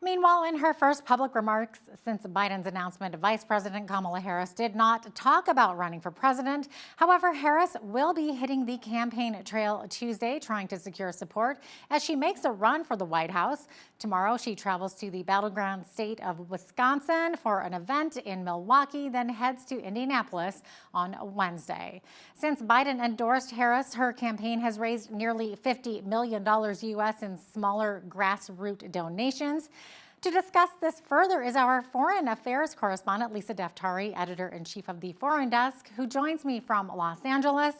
Meanwhile, in her first public remarks since Biden's announcement, Vice President Kamala Harris did not talk about running for president. However, Harris will be hitting the campaign trail Tuesday, trying to secure support as she makes a run for the White House. Tomorrow, she travels to the battleground state of Wisconsin for an event in Milwaukee, then heads to Indianapolis on Wednesday. Since Biden endorsed Harris, her campaign has raised nearly $50 million U.S. in smaller grassroots donations. To discuss this further is our foreign affairs correspondent, Lisa Dafatari, editor-in-chief of the Foreign Desk, who joins me from Los Angeles.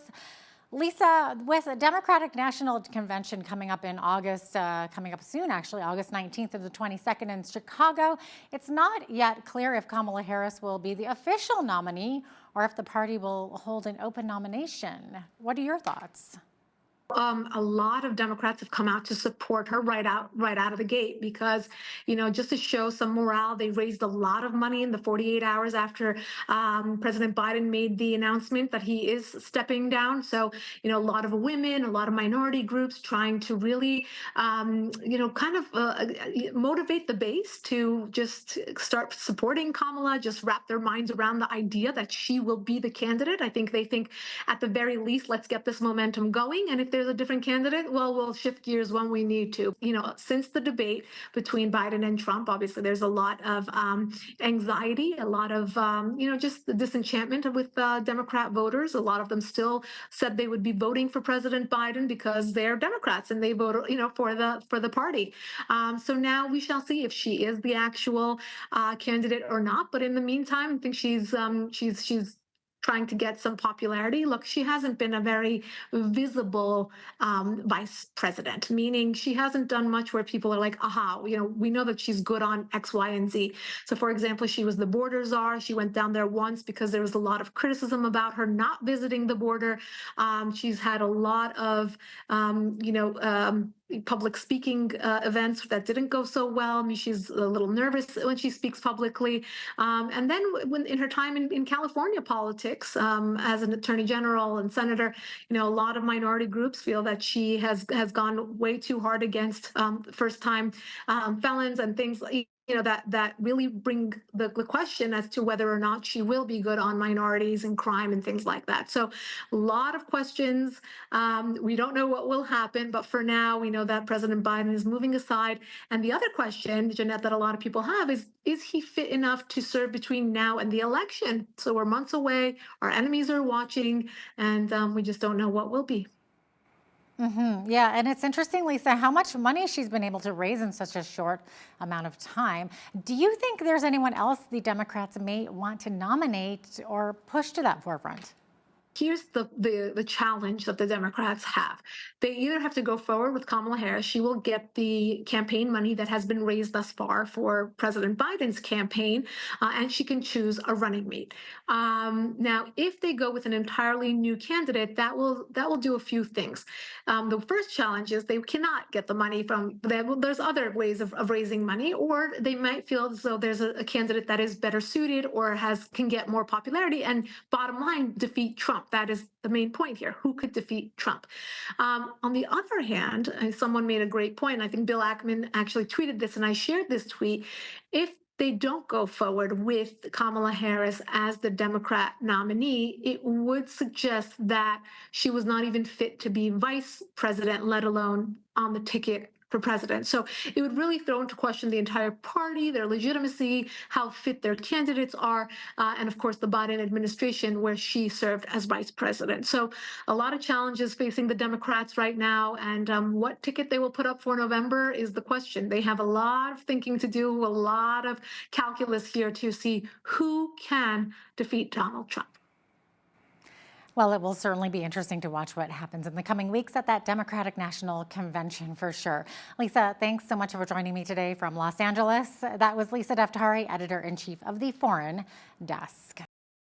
Lisa, with a Democratic National Convention coming up in August, coming up soon actually, August 19th to the 22nd in Chicago, it's not yet clear if Kamala Harris will be the official nominee or if the party will hold an open nomination. What are your thoughts? A lot of Democrats have come out to support her right out of the gate because, just to show some morale, they raised a lot of money in the 48 hours after President Biden made the announcement that he is stepping down. So, a lot of women, a lot of minority groups trying to really, motivate the base to just start supporting Kamala, just wrap their minds around the idea that she will be the candidate. I think they think at the very least, let's get this momentum going. And if there's a different candidate, well, we'll shift gears when we need to. Since the debate between Biden and Trump, obviously there's a lot of anxiety, a lot of, just the disenchantment with Democrat voters. A lot of them still said they would be voting for President Biden because they're Democrats and they vote, for the party. So now we shall see if she is the actual candidate or not. But in the meantime, I think she's trying to get some popularity. Look, she hasn't been a very visible vice president, meaning she hasn't done much where people are like, aha, we know that she's good on X, Y, and Z. So for example, she was the border czar. She went down there once because there was a lot of criticism about her not visiting the border. She's had a lot of, public speaking events that didn't go so well. I mean, she's a little nervous when she speaks publicly. And then when in her time in California politics as an attorney general and senator, a lot of minority groups feel that she has gone way too hard against first-time felons and things like that really bring the question as to whether or not she will be good on minorities and crime and things like that. So a lot of questions. We don't know what will happen, but for now, we know that President Biden is moving aside. And the other question, Jeannette, that a lot of people have is he fit enough to serve between now and the election? So we're months away, our enemies are watching, and we just don't know what will be. Yeah, and it's interesting, Lisa, how much money she's been able to raise in such a short amount of time. Do you think there's anyone else the Democrats may want to nominate or push to that forefront? Here's the challenge that the Democrats have. They either have to go forward with Kamala Harris. She will get the campaign money that has been raised thus far for President Biden's campaign, and she can choose a running mate. Now, if they go with an entirely new candidate, that will do a few things. The first challenge is they cannot get the money from them. There's other ways of raising money, or they might feel as though there's a candidate that is better suited or can get more popularity, and bottom line, defeat Trump. That is the main point here. Who could defeat Trump? On the other hand, someone made a great point. I think Bill Ackman actually tweeted this, and I shared this tweet. If they don't go forward with Kamala Harris as the Democrat nominee, it would suggest that she was not even fit to be vice president, let alone on the ticket for president. So it would really throw into question the entire party, their legitimacy, how fit their candidates are, and of course the Biden administration where she served as vice president. So a lot of challenges facing the Democrats right now, and what ticket they will put up for November is the question. They have a lot of thinking to do, a lot of calculus here to see who can defeat Donald Trump. Well, it will certainly be interesting to watch what happens in the coming weeks at that Democratic National Convention for sure. Lisa, thanks so much for joining me today from Los Angeles. That was Lisa Dafatari, editor-in-chief of the Foreign Desk.